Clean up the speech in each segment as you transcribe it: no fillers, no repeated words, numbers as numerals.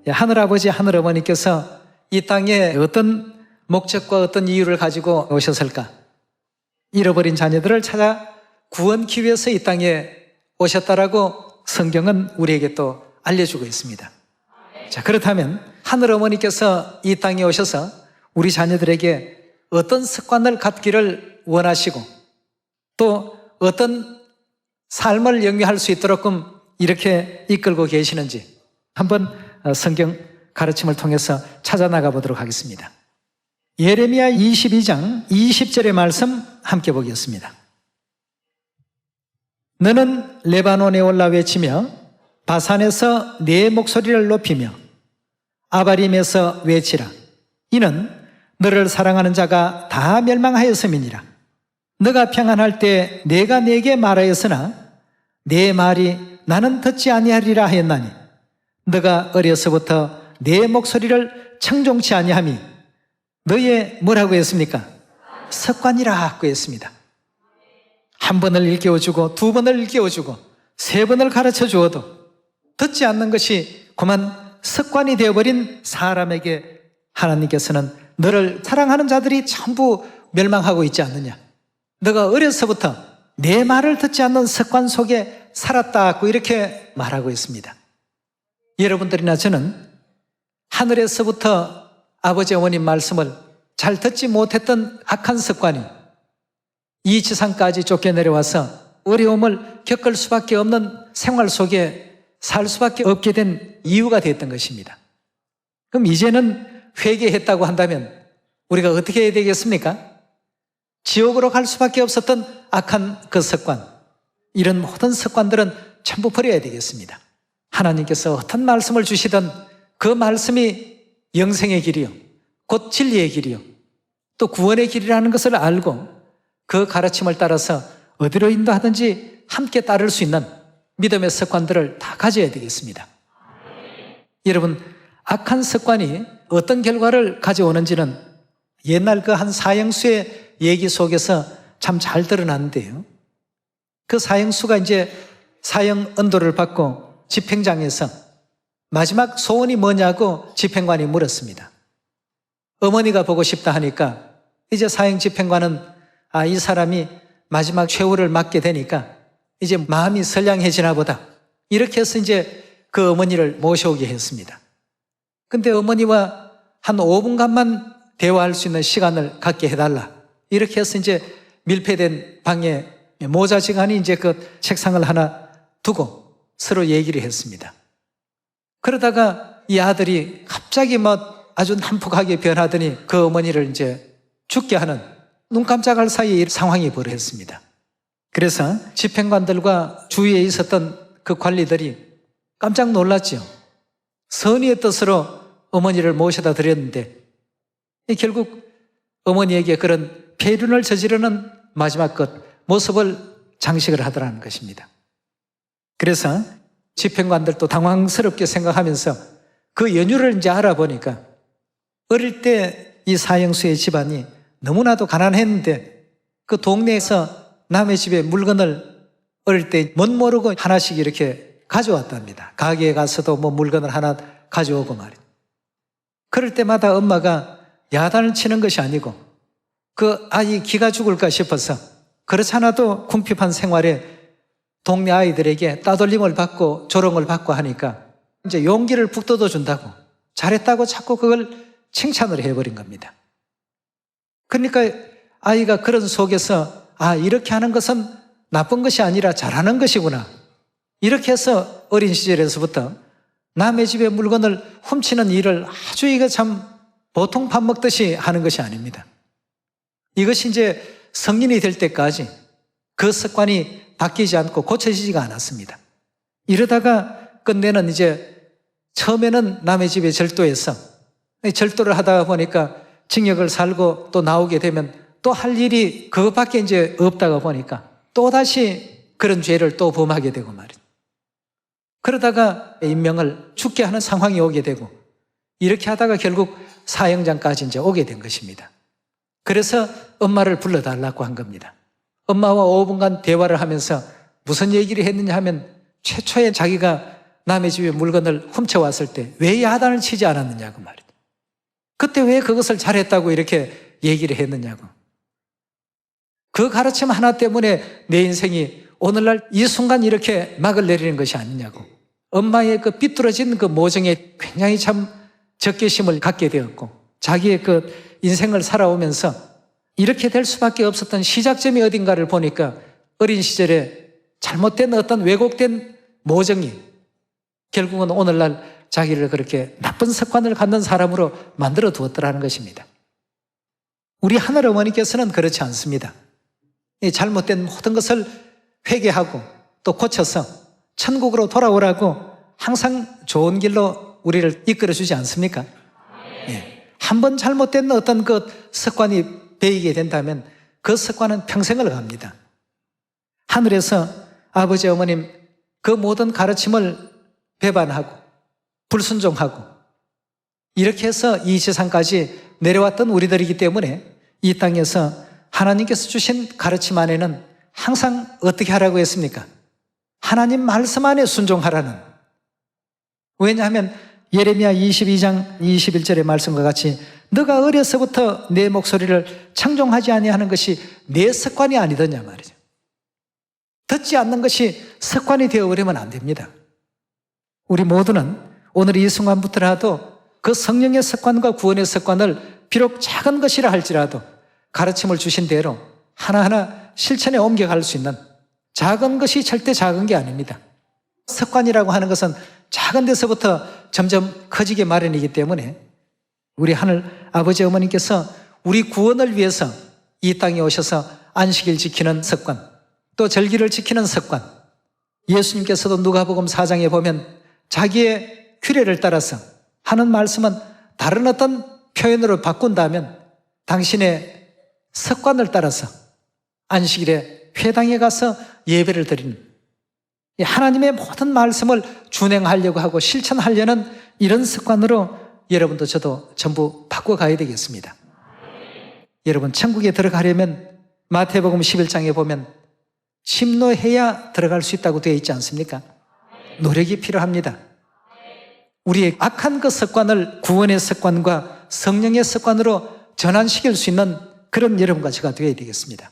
하늘아버지, 하늘어머니께서 이 땅에 어떤 목적과 어떤 이유를 가지고 오셨을까? 잃어버린 자녀들을 찾아 구원하기 위해서 이 땅에 오셨다라고 성경은 우리에게 또 알려주고 있습니다. 자, 그렇다면 하늘어머니께서 이 땅에 오셔서 우리 자녀들에게 어떤 습관을 갖기를 원하시고 또 어떤 삶을 영위할 수 있도록끔 이렇게 이끌고 계시는지 한번 성경 가르침을 통해서 찾아나가 보도록 하겠습니다. 예레미야 22장 20절의 말씀 함께 보겠습니다. 너는 레바논에 올라 외치며 바산에서 네 목소리를 높이며 아바림에서 외치라. 이는 너를 사랑하는 자가 다 멸망하였음이니라. 너가 평안할 때 내가 네게 말하였으나 내 말이 나는 듣지 아니하리라 하였나니 너가 어려서부터 내 목소리를 청종치 아니함이 너의 뭐라고 했습니까? 습관이라고 했습니다. 한 번을 일깨워주고 두 번을 일깨워주고 세 번을 가르쳐 주어도 듣지 않는 것이 그만 습관이 되어버린 사람에게 하나님께서는 너를 사랑하는 자들이 전부 멸망하고 있지 않느냐. 너가 어려서부터 내 말을 듣지 않는 습관 속에 살았다고 이렇게 말하고 있습니다. 여러분들이나 저는 하늘에서부터 아버지 어머님 말씀을 잘 듣지 못했던 악한 습관이 이 지상까지 쫓겨내려와서 어려움을 겪을 수밖에 없는 생활 속에 살 수밖에 없게 된 이유가 됐던 것입니다. 그럼 이제는 회개했다고 한다면 우리가 어떻게 해야 되겠습니까? 지옥으로 갈 수밖에 없었던 악한 그 습관, 이런 모든 습관들은 전부 버려야 되겠습니다. 하나님께서 어떤 말씀을 주시든 그 말씀이 영생의 길이요, 곧 진리의 길이요, 또 구원의 길이라는 것을 알고 그 가르침을 따라서 어디로 인도하든지 함께 따를 수 있는 믿음의 습관들을 다 가져야 되겠습니다. 여러분, 악한 습관이 어떤 결과를 가져오는지는 옛날 그 한 사형수의 얘기 속에서 참 잘 드러났는데요. 그 사형수가 이제 사형 언도를 받고 집행장에서 마지막 소원이 뭐냐고 집행관이 물었습니다. 어머니가 보고 싶다 하니까 이제 사형 집행관은 이 사람이 마지막 최후를 맞게 되니까 이제 마음이 선량해지나 보다, 이렇게 해서 이제 그 어머니를 모셔오게 했습니다. 근데 어머니와 한 5분간만 대화할 수 있는 시간을 갖게 해달라, 이렇게 해서 이제 밀폐된 방에 모자지간이 이제 그 책상을 하나 두고 서로 얘기를 했습니다. 그러다가 이 아들이 갑자기 아주 난폭하게 변하더니 그 어머니를 이제 죽게 하는, 눈 깜짝할 사이에 이 상황이 벌어졌습니다. 그래서 집행관들과 주위에 있었던 그 관리들이 깜짝 놀랐죠. 선의의 뜻으로 어머니를 모셔다 드렸는데 결국 어머니에게 그런 폐륜을 저지르는 마지막 것 모습을 장식을 하더라는 것입니다. 그래서 집행관들도 당황스럽게 생각하면서 그 연유를 이제 알아보니까 어릴 때 이 사형수의 집안이 너무나도 가난했는데 그 동네에서 남의 집에 물건을 어릴 때 못 모르고 하나씩 이렇게 가져왔답니다. 가게에 가서도 물건을 하나 가져오고 말이에요. 그럴 때마다 엄마가 야단을 치는 것이 아니고 그 아이 기가 죽을까 싶어서 그렇잖아도 궁핍한 생활에 동네 아이들에게 따돌림을 받고 조롱을 받고 하니까 이제 용기를 북돋워 준다고, 잘했다고 자꾸 그걸 칭찬을 해버린 겁니다. 그러니까 아이가 그런 속에서 이렇게 하는 것은 나쁜 것이 아니라 잘하는 것이구나, 이렇게 해서 어린 시절에서부터 남의 집의 물건을 훔치는 일을 아주 이거 참 보통 밥 먹듯이 하는 것이 아닙니다. 이것이 이제 성인이 될 때까지 그 습관이 바뀌지 않고 고쳐지지가 않았습니다. 이러다가 끝내는 이제 처음에는 남의 집에 절도해서 절도를 하다 보니까 징역을 살고 또 나오게 되면 또 할 일이 그것밖에 이제 없다가 보니까 또다시 그런 죄를 또 범하게 되고 말이에요. 그러다가 인명을 죽게 하는 상황이 오게 되고 이렇게 하다가 결국 사형장까지 이제 오게 된 것입니다. 그래서 엄마를 불러달라고 한 겁니다. 엄마와 5분간 대화를 하면서 무슨 얘기를 했느냐 하면 최초에 자기가 남의 집에 물건을 훔쳐왔을 때 왜 야단을 치지 않았느냐고 말이죠. 그때 왜 그것을 잘했다고 이렇게 얘기를 했느냐고. 그 가르침 하나 때문에 내 인생이 오늘날 이 순간 이렇게 막을 내리는 것이 아니냐고. 엄마의 그 삐뚤어진 그 모정에 굉장히 참 적개심을 갖게 되었고, 자기의 그 인생을 살아오면서 이렇게 될 수밖에 없었던 시작점이 어딘가를 보니까 어린 시절에 잘못된 어떤 왜곡된 모정이 결국은 오늘날 자기를 그렇게 나쁜 습관을 갖는 사람으로 만들어 두었더라는 것입니다. 우리 하늘 어머니께서는 그렇지 않습니다. 이 잘못된 모든 것을 회개하고 또 고쳐서 천국으로 돌아오라고 항상 좋은 길로 우리를 이끌어 주지 않습니까? 예. 한번 잘못된 어떤 그 습관이 배이게 된다면 그 습관은 평생을 갑니다. 하늘에서 아버지 어머님 그 모든 가르침을 배반하고 불순종하고 이렇게 해서 이 세상까지 내려왔던 우리들이기 때문에 이 땅에서 하나님께서 주신 가르침 안에는 항상 어떻게 하라고 했습니까? 하나님 말씀 안에 순종하라는. 왜냐하면 예레미야 22장 21절의 말씀과 같이 너가 어려서부터 내 목소리를 청종하지 아니하는 것이 내 습관이 아니더냐 말이죠. 듣지 않는 것이 습관이 되어버리면 안 됩니다. 우리 모두는 오늘 이 순간부터라도 그 성령의 습관과 구원의 습관을 비록 작은 것이라 할지라도 가르침을 주신 대로 하나하나 실천에 옮겨갈 수 있는, 작은 것이 절대 작은 게 아닙니다. 습관이라고 하는 것은 작은 데서부터 점점 커지게 마련이기 때문에 우리 하늘 아버지 어머니께서 우리 구원을 위해서 이 땅에 오셔서 안식일 지키는 습관, 또 절기를 지키는 습관, 예수님께서도 누가복음 4장에 보면 자기의 규례를 따라서 하는 말씀은 다른 어떤 표현으로 바꾼다면 당신의 습관을 따라서 안식일에 회당에 가서 예배를 드리는, 하나님의 모든 말씀을 준행하려고 하고 실천하려는 이런 습관으로 여러분도 저도 전부 바꿔가야 되겠습니다. 여러분, 천국에 들어가려면 마태복음 11장에 보면 침노해야 들어갈 수 있다고 되어 있지 않습니까? 노력이 필요합니다. 우리의 악한 그 습관을 구원의 습관과 성령의 습관으로 전환시킬 수 있는 그런 여러분과 제가 되어야 되겠습니다.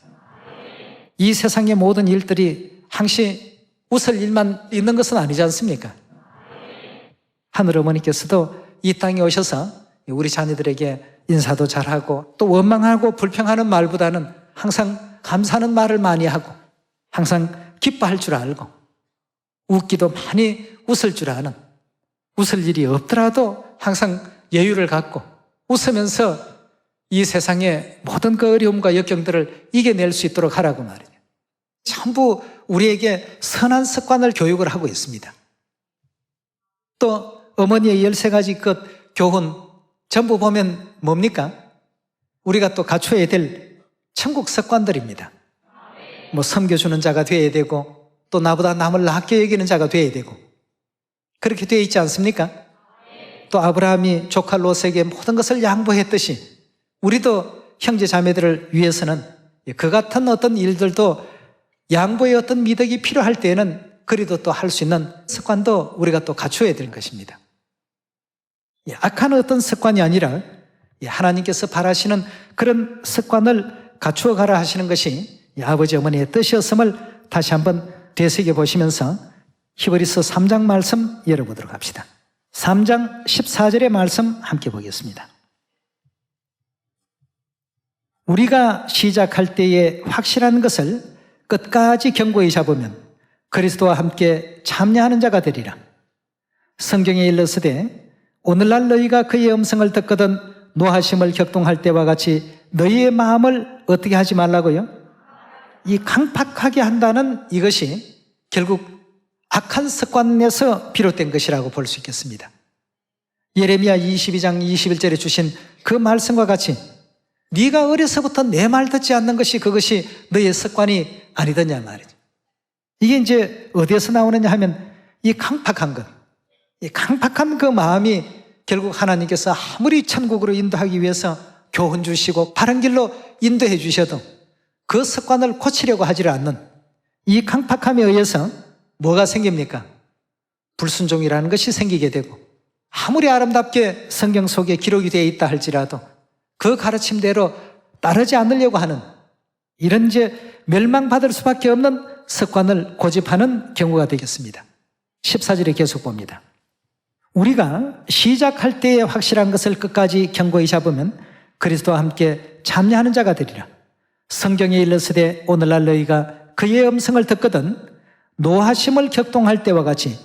이 세상의 모든 일들이 항시 웃을 일만 있는 것은 아니지 않습니까? 하늘 어머니께서도 이 땅에 오셔서 우리 자녀들에게 인사도 잘하고 또 원망하고 불평하는 말보다는 항상 감사하는 말을 많이 하고 항상 기뻐할 줄 알고 웃기도 많이 웃을 줄 아는, 웃을 일이 없더라도 항상 여유를 갖고 웃으면서 이 세상의 모든 그 어려움과 역경들을 이겨낼 수 있도록 하라고 말이에요. 전부 우리에게 선한 습관을 교육을 하고 있습니다. 또 어머니의 13가지 그 교훈 전부 보면 뭡니까? 우리가 또 갖춰야 될 천국 습관들입니다. 뭐 섬겨주는 자가 되어야 되고 또 나보다 남을 낮게 여기는 자가 되어야 되고 그렇게 되어 있지 않습니까? 또 아브라함이 조카 롯에게 모든 것을 양보했듯이 우리도 형제 자매들을 위해서는 그 같은 어떤 일들도 양보의 어떤 미덕이 필요할 때에는 그래도 또 할 수 있는 습관도 우리가 또 갖춰야 되는 것입니다. 악한 어떤 습관이 아니라 하나님께서 바라시는 그런 습관을 갖추어 가라 하시는 것이 아버지 어머니의 뜻이었음을 다시 한번 되새겨 보시면서 히브리서 3장 말씀 열어보도록 합시다. 3장 14절의 말씀 함께 보겠습니다. 우리가 시작할 때에 확실한 것을 끝까지 견고히 잡으면 그리스도와 함께 참여하는 자가 되리라. 성경에 일렀으되 오늘날 너희가 그의 음성을 듣거든 노하심을 격동할 때와 같이 너희의 마음을 어떻게 하지 말라고요? 이 강팍하게 한다는 이것이 결국 악한 습관에서 비롯된 것이라고 볼 수 있겠습니다. 예레미야 22장 21절에 주신 그 말씀과 같이 네가 어려서부터 내 말 듣지 않는 것이 그것이 너의 습관이 아니더냐 말이죠. 이게 이제 어디에서 나오느냐 하면 이 강팍한 것, 이 강팍한 그 마음이 결국 하나님께서 아무리 천국으로 인도하기 위해서 교훈 주시고 바른 길로 인도해 주셔도 그 습관을 고치려고 하지 않는 이 강팍함에 의해서 뭐가 생깁니까? 불순종이라는 것이 생기게 되고, 아무리 아름답게 성경 속에 기록이 되어 있다 할지라도 그 가르침대로 따르지 않으려고 하는 이런 이제 멸망받을 수밖에 없는 습관을 고집하는 경우가 되겠습니다. 14절에 계속 봅니다. 우리가 시작할 때에 확실한 것을 끝까지 견고히 잡으면 그리스도와 함께 참여하는 자가 되리라. 성경에 일렀으되 오늘날 너희가 그의 음성을 듣거든 노하심을 격동할 때와 같이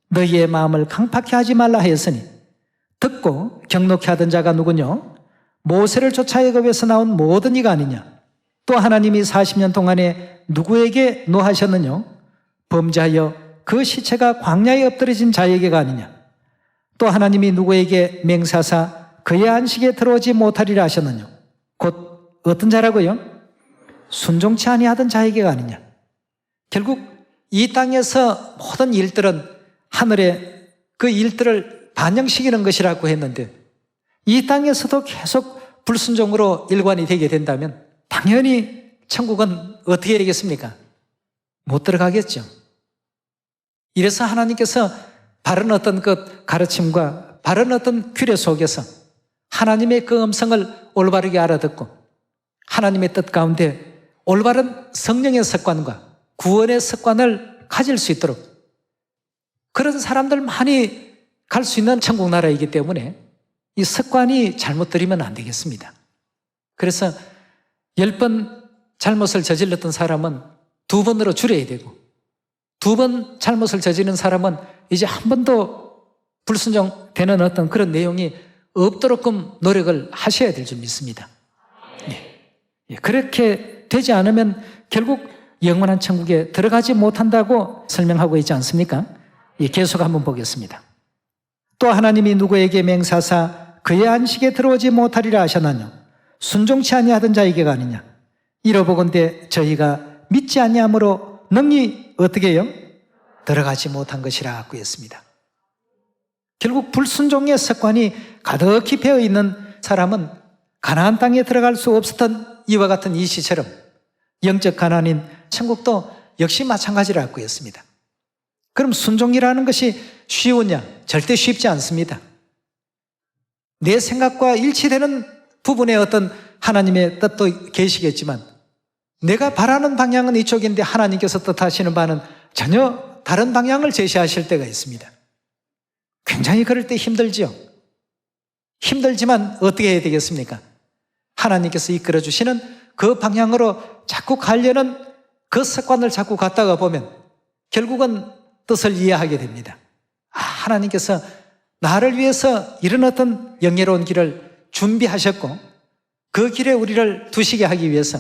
너희의 마음을 강팍히 하지 말라 하였으니 듣고 경록히 하던 자가 누구뇨? 모세를 쫓아 애굽에서 나온 모든 이가 아니냐? 또 하나님이 40년 동안에 누구에게 노하셨느뇨? 범죄하여 그 시체가 광야에 엎드려진 자에게가 아니냐? 또 하나님이 누구에게 맹세하사 그의 안식에 들어오지 못하리라 하셨느뇨? 곧 어떤 자라고요? 순종치 아니하던 자에게가 아니냐? 결국 이 땅에서 모든 일들은 하늘의 그 일들을 반영시키는 것이라고 했는데, 이 땅에서도 계속 불순종으로 일관이 되게 된다면 당연히 천국은 어떻게 되겠습니까? 못 들어가겠죠. 이래서 하나님께서 바른 어떤 그 가르침과 바른 어떤 규례 속에서 하나님의 그 음성을 올바르게 알아듣고 하나님의 뜻 가운데 올바른 성령의 습관과 구원의 습관을 가질 수 있도록, 그런 사람들 많이 갈 수 있는 천국 나라이기 때문에 이 습관이 잘못 들이면 안 되겠습니다. 그래서 10번 잘못을 저질렀던 사람은 2번으로 줄여야 되고, 2번 잘못을 저지른 사람은 이제 한 번도 불순종되는 어떤 그런 내용이 없도록끔 노력을 하셔야 될 줄 믿습니다. 그렇게 되지 않으면 결국 영원한 천국에 들어가지 못한다고 설명하고 있지 않습니까? 계속 한번 보겠습니다. 또 하나님이 누구에게 맹세하사 그의 안식에 들어오지 못하리라 하셨나뇨? 순종치 아니하던 자에게가 아니냐? 이러보건대 저희가 믿지 아니함으로 능히 어떻게 해요? 들어가지 못한 것이라고 했습니다. 결국 불순종의 습관이 가득히 배어 있는 사람은 가나안 땅에 들어갈 수 없었던 이와 같은 이 시처럼 영적 가나안인 천국도 역시 마찬가지라고 했습니다. 그럼 순종이라는 것이 쉬우냐? 절대 쉽지 않습니다. 내 생각과 일치되는 부분에 어떤 하나님의 뜻도 계시겠지만 내가 바라는 방향은 이쪽인데 하나님께서 뜻하시는 바는 전혀 다른 방향을 제시하실 때가 있습니다. 굉장히 그럴 때 힘들지요. 힘들지만 어떻게 해야 되겠습니까? 하나님께서 이끌어 주시는 그 방향으로 자꾸 가려는 그 습관을 자꾸 갖다가 보면 결국은 뜻을 이해하게 됩니다. 하나님께서 나를 위해서 이런 어떤 영예로운 길을 준비하셨고 그 길에 우리를 두시게 하기 위해서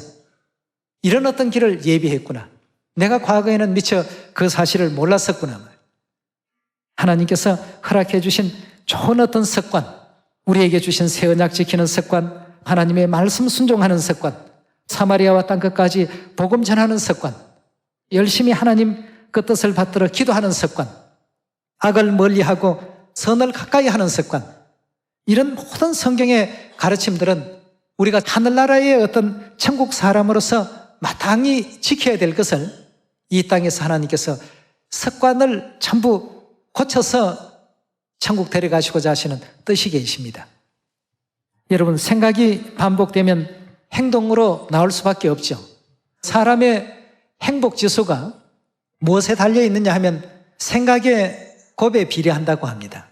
이런 어떤 길을 예비했구나. 내가 과거에는 미처 그 사실을 몰랐었구나. 하나님께서 허락해 주신 좋은 어떤 습관, 우리에게 주신 새 언약 지키는 습관, 하나님의 말씀 순종하는 습관, 사마리아와 땅끝까지 복음 전하는 습관, 열심히 하나님 그 뜻을 받들어 기도하는 습관, 악을 멀리하고 선을 가까이 하는 습관, 이런 모든 성경의 가르침들은 우리가 하늘나라의 어떤 천국 사람으로서 마땅히 지켜야 될 것을 이 땅에서 하나님께서 습관을 전부 고쳐서 천국 데려가시고자 하시는 뜻이 계십니다. 여러분, 생각이 반복되면 행동으로 나올 수밖에 없죠. 사람의 행복지수가 무엇에 달려있느냐 하면 생각의 곱에 비례한다고 합니다.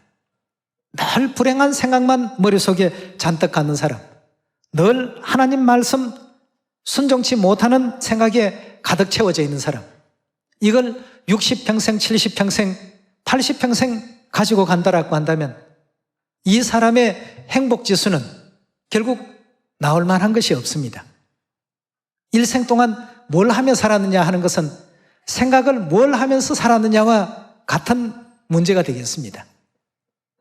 늘 불행한 생각만 머릿속에 잔뜩 갖는 사람, 늘 하나님 말씀 순종치 못하는 생각에 가득 채워져 있는 사람, 이걸 60평생, 70평생, 80평생 가지고 간다라고 한다면 이 사람의 행복지수는 결국 나올 만한 것이 없습니다. 일생 동안 뭘 하며 살았느냐 하는 것은 생각을 뭘 하면서 살았느냐와 같은 문제가 되겠습니다.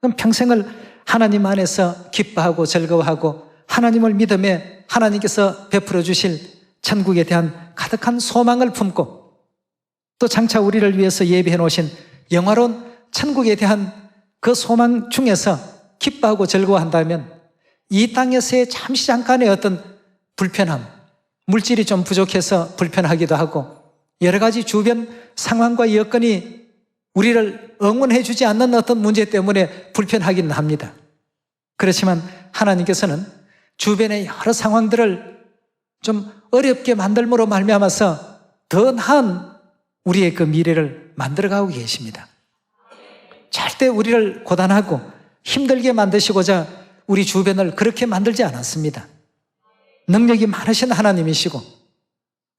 그럼 평생을 하나님 안에서 기뻐하고 즐거워하고 하나님을 믿음에 하나님께서 베풀어 주실 천국에 대한 가득한 소망을 품고 또 장차 우리를 위해서 예비해 놓으신 영화로운 천국에 대한 그 소망 중에서 기뻐하고 즐거워한다면 이 땅에서의 잠시 잠깐의 어떤 불편함, 물질이 좀 부족해서 불편하기도 하고 여러 가지 주변 상황과 여건이 우리를 응원해 주지 않는 어떤 문제 때문에 불편하기는 합니다. 그렇지만 하나님께서는 주변의 여러 상황들을 좀 어렵게 만들므로 말미암아서 더 나은 우리의 그 미래를 만들어가고 계십니다. 절대 우리를 고단하고 힘들게 만드시고자 우리 주변을 그렇게 만들지 않았습니다. 능력이 많으신 하나님이시고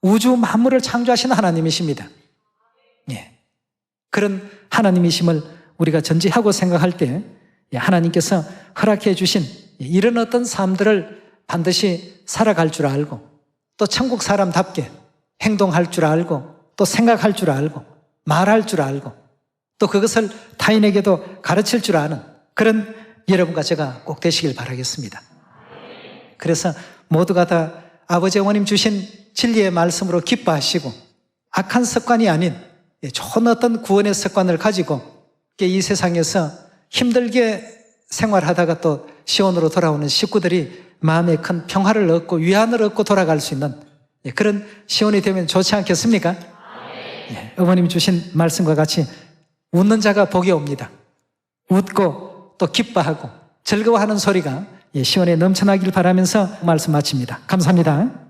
우주 만물을 창조하신 하나님이십니다. 예. 그런 하나님이심을 우리가 전제하고 생각할 때 하나님께서 허락해 주신 이런 어떤 삶들을 반드시 살아갈 줄 알고 또 천국 사람답게 행동할 줄 알고 또 생각할 줄 알고 말할 줄 알고 또 그것을 타인에게도 가르칠 줄 아는 그런 여러분과 제가 꼭 되시길 바라겠습니다. 그래서 모두가 다 아버지 어머님 주신 진리의 말씀으로 기뻐하시고 악한 습관이 아닌 좋은 어떤 구원의 습관을 가지고 이 세상에서 힘들게 생활하다가 또 시온으로 돌아오는 식구들이 마음에 큰 평화를 얻고 위안을 얻고 돌아갈 수 있는 그런 시온이 되면 좋지 않겠습니까? 어머님이 주신 말씀과 같이 웃는 자가 복이 옵니다. 웃고 또 기뻐하고 즐거워하는 소리가 시온에 넘쳐나길 바라면서 말씀 마칩니다. 감사합니다.